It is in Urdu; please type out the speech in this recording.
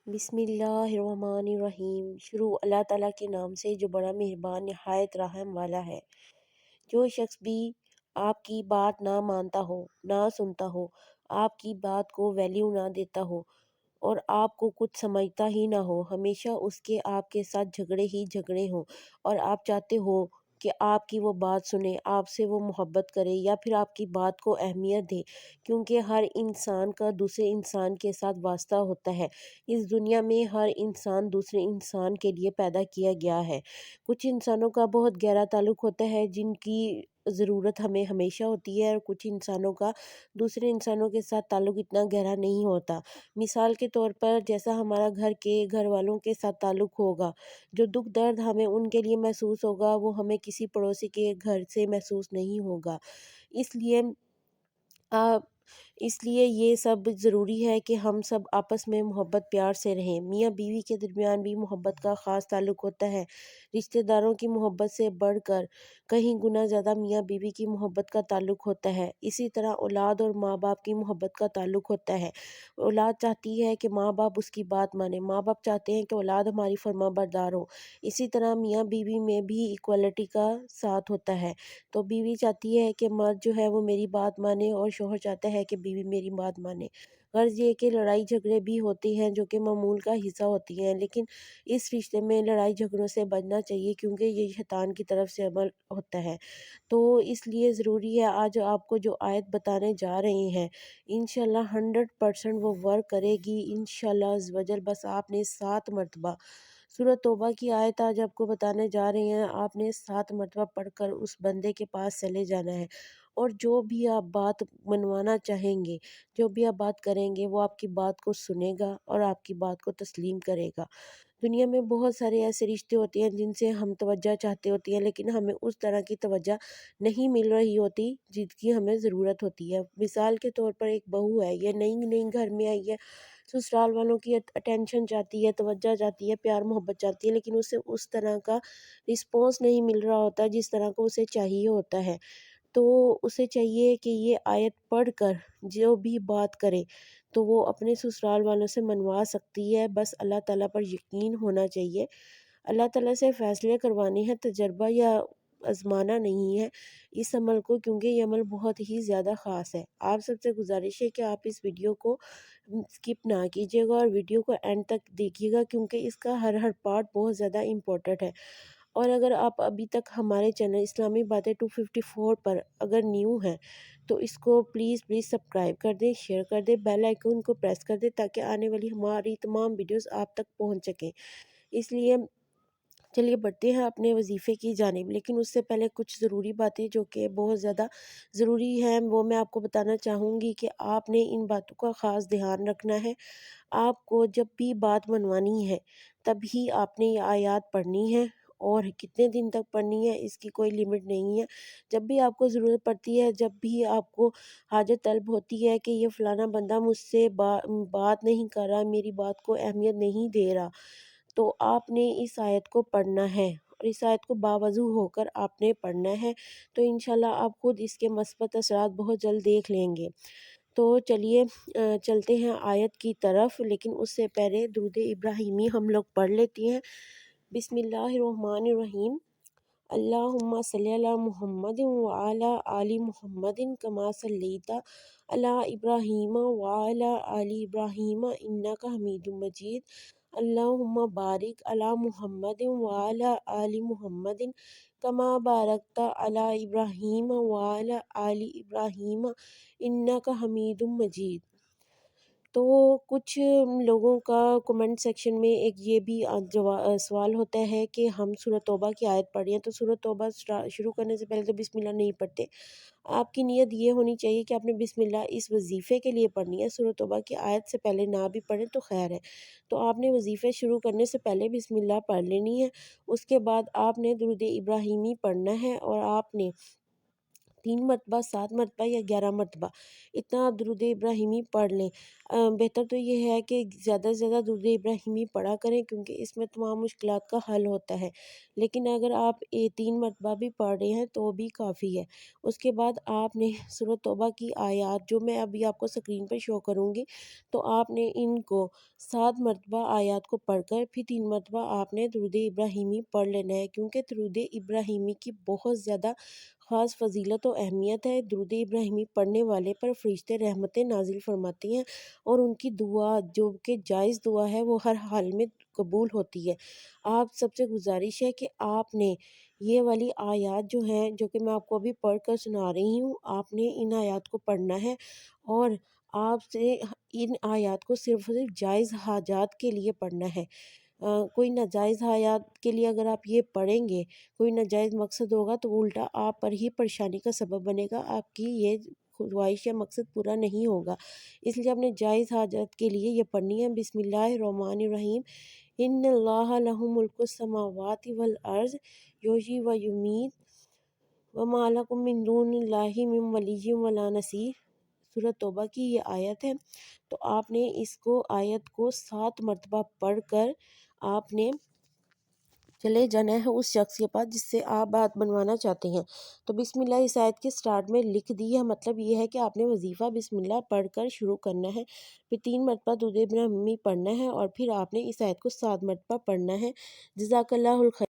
بسم اللہ الرحمن الرحیم۔ شروع اللہ تعالیٰ کے نام سے جو بڑا مہربان نہایت رحم والا ہے۔ جو شخص بھی آپ کی بات نہ مانتا ہو، نہ سنتا ہو، آپ کی بات کو ویلیو نہ دیتا ہو اور آپ کو کچھ سمجھتا ہی نہ ہو، ہمیشہ اس کے آپ کے ساتھ جھگڑے ہی جھگڑے ہوں اور آپ چاہتے ہو کہ آپ کی وہ بات سنے، آپ سے وہ محبت کرے یا پھر آپ کی بات کو اہمیت دے، کیونکہ ہر انسان کا دوسرے انسان کے ساتھ واسطہ ہوتا ہے۔ اس دنیا میں ہر انسان دوسرے انسان کے لیے پیدا کیا گیا ہے۔ کچھ انسانوں کا بہت گہرا تعلق ہوتا ہے جن کی ضرورت ہمیں ہمیشہ ہوتی ہے، اور کچھ انسانوں کا دوسرے انسانوں کے ساتھ تعلق اتنا گہرا نہیں ہوتا۔ مثال کے طور پر جیسا ہمارا گھر والوں کے ساتھ تعلق ہوگا، جو دکھ درد ہمیں ان کے لیے محسوس ہوگا وہ ہمیں کسی پڑوسی کے گھر سے محسوس نہیں ہوگا۔ اس لیے آ اس لیے یہ سب ضروری ہے کہ ہم سب آپس میں محبت پیار سے رہیں۔ میاں بیوی کے درمیان بھی محبت کا خاص تعلق ہوتا ہے۔ رشتہ داروں کی محبت سے بڑھ کر کہیں گنا زیادہ میاں بیوی کی محبت کا تعلق ہوتا ہے۔ اسی طرح اولاد اور ماں باپ کی محبت کا تعلق ہوتا ہے۔ اولاد چاہتی ہے کہ ماں باپ اس کی بات مانے، ماں باپ چاہتے ہیں کہ اولاد ہماری فرما بردار ہو۔ اسی طرح میاں بیوی میں بھی ایکوالٹی کا ساتھ ہوتا ہے۔ تو بیوی چاہتی ہے کہ مرد جو ہے وہ میری بات مانے اور شوہر چاہتا ہے کہ بیوی میری بات مانے۔ غرض یہ کہ لڑائی جھگڑے بھی ہوتے ہیں جو کہ معمول کا حصہ ہوتی ہیں، لیکن اس رشتے میں لڑائی جھگڑوں سے بچنا چاہیے کیونکہ یہ شیطان کی طرف سے عمل ہوتا ہے۔ تو اس لیے ضروری ہے آج آپ کو جو آیت بتانے جا رہے ہیں انشاءاللہ 100% وہ ورک کرے گی انشاءاللہ عز و جل۔ بس آپ نے 7 مرتبہ سورۃ توبہ کی آیت آج آپ کو بتانے جا رہے ہیں، آپ نے 7 مرتبہ پڑھ کر اس بندے کے پاس چلے جانا ہے، اور جو بھی آپ بات منوانا چاہیں گے، جو بھی آپ بات کریں گے وہ آپ کی بات کو سنے گا اور آپ کی بات کو تسلیم کرے گا۔ دنیا میں بہت سارے ایسے رشتے ہوتے ہیں جن سے ہم توجہ چاہتے ہوتی ہیں، لیکن ہمیں اس طرح کی توجہ نہیں مل رہی ہوتی جن کی ہمیں ضرورت ہوتی ہے۔ مثال کے طور پر ایک بہو ہے، یہ نئی نئی گھر میں آئی ہے، سسرال والوں کی اٹینشن چاہتی ہے، توجہ چاہتی ہے، پیار محبت چاہتی ہے، لیکن اسے اس طرح کا رسپانس نہیں مل رہا ہوتا جس طرح کو اسے چاہیے ہوتا ہے۔ تو اسے چاہیے کہ یہ آیت پڑھ کر جو بھی بات کرے تو وہ اپنے سسرال والوں سے منوا سکتی ہے، بس اللہ تعالیٰ پر یقین ہونا چاہیے۔ اللہ تعالیٰ سے فیصلے کروانے ہیں، تجربہ یا آزمانا نہیں ہے اس عمل کو، کیونکہ یہ عمل بہت ہی زیادہ خاص ہے۔ آپ سب سے گزارش ہے کہ آپ اس ویڈیو کو سکپ نہ کیجیے گا اور ویڈیو کو اینڈ تک دیکھیے گا، کیونکہ اس کا ہر پارٹ بہت زیادہ امپورٹنٹ ہے۔ اور اگر آپ ابھی تک ہمارے چینل اسلامی باتیں 254 پر اگر نیو ہیں تو اس کو پلیز سبسکرائب کر دیں، شیئر کر دیں، بیل آئیکن کو پریس کر دیں تاکہ آنے والی ہماری تمام ویڈیوز آپ تک پہنچ سکیں۔ اس لیے چلیے بڑھتے ہیں اپنے وظیفے کی جانب، لیکن اس سے پہلے کچھ ضروری باتیں جو کہ بہت زیادہ ضروری ہیں وہ میں آپ کو بتانا چاہوں گی کہ آپ نے ان باتوں کا خاص دھیان رکھنا ہے۔ آپ کو جب بھی بات منوانی ہے تبھی آپ نے یہ آیات پڑھنی ہے، اور کتنے دن تک پڑھنی ہے اس کی کوئی لیمٹ نہیں ہے۔ جب بھی آپ کو ضرورت پڑتی ہے، جب بھی آپ کو حاجت طلب ہوتی ہے کہ یہ فلانا بندہ مجھ سے بات نہیں کر رہا، میری بات کو اہمیت نہیں دے رہا، تو آپ نے اس آیت کو پڑھنا ہے، اور اس آیت کو باوضو ہو کر آپ نے پڑھنا ہے، تو انشاءاللہ آپ خود اس کے مثبت اثرات بہت جلد دیکھ لیں گے۔ تو چلیے چلتے ہیں آیت کی طرف، لیکن اس سے پہلے درود ابراہیمی ہم لوگ پڑھ لیتے ہیں۔ بسم اللہ الرحمن الرحیم۔ اللہم صلی علی محمد وعلی آل محمد کما صلیت علی ابراہیم وعلی آل ابراہیم انک حمید مجید۔ اللہم بارک علی محمد وعلی آل محمد کما بارکت علی ابراہیم وعلی آل ابراہیم انک حمید مجید۔ تو کچھ لوگوں کا کمنٹ سیکشن میں ایک یہ بھی سوال ہوتا ہے کہ ہم سورۃ توبہ کی آیت پڑھ رہے ہیں تو سورۃ توبہ شروع کرنے سے پہلے تو بسم اللہ نہیں پڑھتے۔ آپ کی نیت یہ ہونی چاہیے کہ آپ نے بسم اللہ اس وظیفے کے لیے پڑھنی ہے، سورۃ توبہ کی آیت سے پہلے نہ بھی پڑھیں تو خیر ہے۔ تو آپ نے وظیفے شروع کرنے سے پہلے بسم اللہ پڑھ لینی ہے، اس کے بعد آپ نے درود ابراہیمی پڑھنا ہے، اور آپ نے 3 مرتبہ 7 مرتبہ یا 11 مرتبہ اتنا آپ درود ابراہیمی پڑھ لیں۔ بہتر تو یہ ہے کہ زیادہ سے زیادہ درود ابراہیمی پڑھا کریں، کیونکہ اس میں تمام مشکلات کا حل ہوتا ہے۔ لیکن اگر آپ 3 مرتبہ بھی پڑھ رہے ہیں تو بھی کافی ہے۔ اس کے بعد آپ نے سورۃ توبہ کی آیات جو میں ابھی آپ کو اسکرین پر شو کروں گی، تو آپ نے ان کو 7 مرتبہ آیات کو پڑھ کر پھر 3 مرتبہ آپ نے درود ابراہیمی پڑھ لینا ہے، کیونکہ درود ابراہیمی کی بہت زیادہ خاص فضیلت و اہمیت ہے۔ درود ابراہیمی پڑھنے والے پر فرشتے رحمتیں نازل فرماتے ہیں، اور ان کی دعا جو کہ جائز دعا ہے وہ ہر حال میں قبول ہوتی ہے۔ آپ سب سے گزارش ہے کہ آپ نے یہ والی آیات جو ہیں، جو کہ میں آپ کو ابھی پڑھ کر سنا رہی ہوں، آپ نے ان آیات کو پڑھنا ہے، اور آپ سے ان آیات کو صرف جائز حاجات کے لیے پڑھنا ہے۔ کوئی ناجائز حیات کے لیے اگر آپ یہ پڑھیں گے، کوئی ناجائز مقصد ہوگا تو وہ الٹا آپ پر ہی پریشانی کا سبب بنے گا، آپ کی یہ خواہش یا مقصد پورا نہیں ہوگا۔ اس لیے اپنے جائز حاجات کے لیے یہ پڑھنی ہے۔ بسم اللہ الرحمن الرحیم، ان اللہ لہ ملک السماوات والارض یحیی و یمیت وما لکم من دون اللہ من ولی ولا نصیر۔ سورۃ توبہ کی یہ آیت ہے، تو آپ نے اس کو آیت کو 7 مرتبہ پڑھ کر آپ نے چلے جانا ہے اس شخص کے پاس جس سے آپ بات بنوانا چاہتے ہیں۔ تو بسم اللہ اس آیت کے سٹارٹ میں لکھ دی ہے، مطلب یہ ہے کہ آپ نے وظیفہ بسم اللہ پڑھ کر شروع کرنا ہے، پھر 3 مرتبہ درود ابراہیمی پڑھنا ہے، اور پھر آپ نے اس آیت کو 7 مرتبہ پڑھنا ہے۔ جزاک اللہ الخیر۔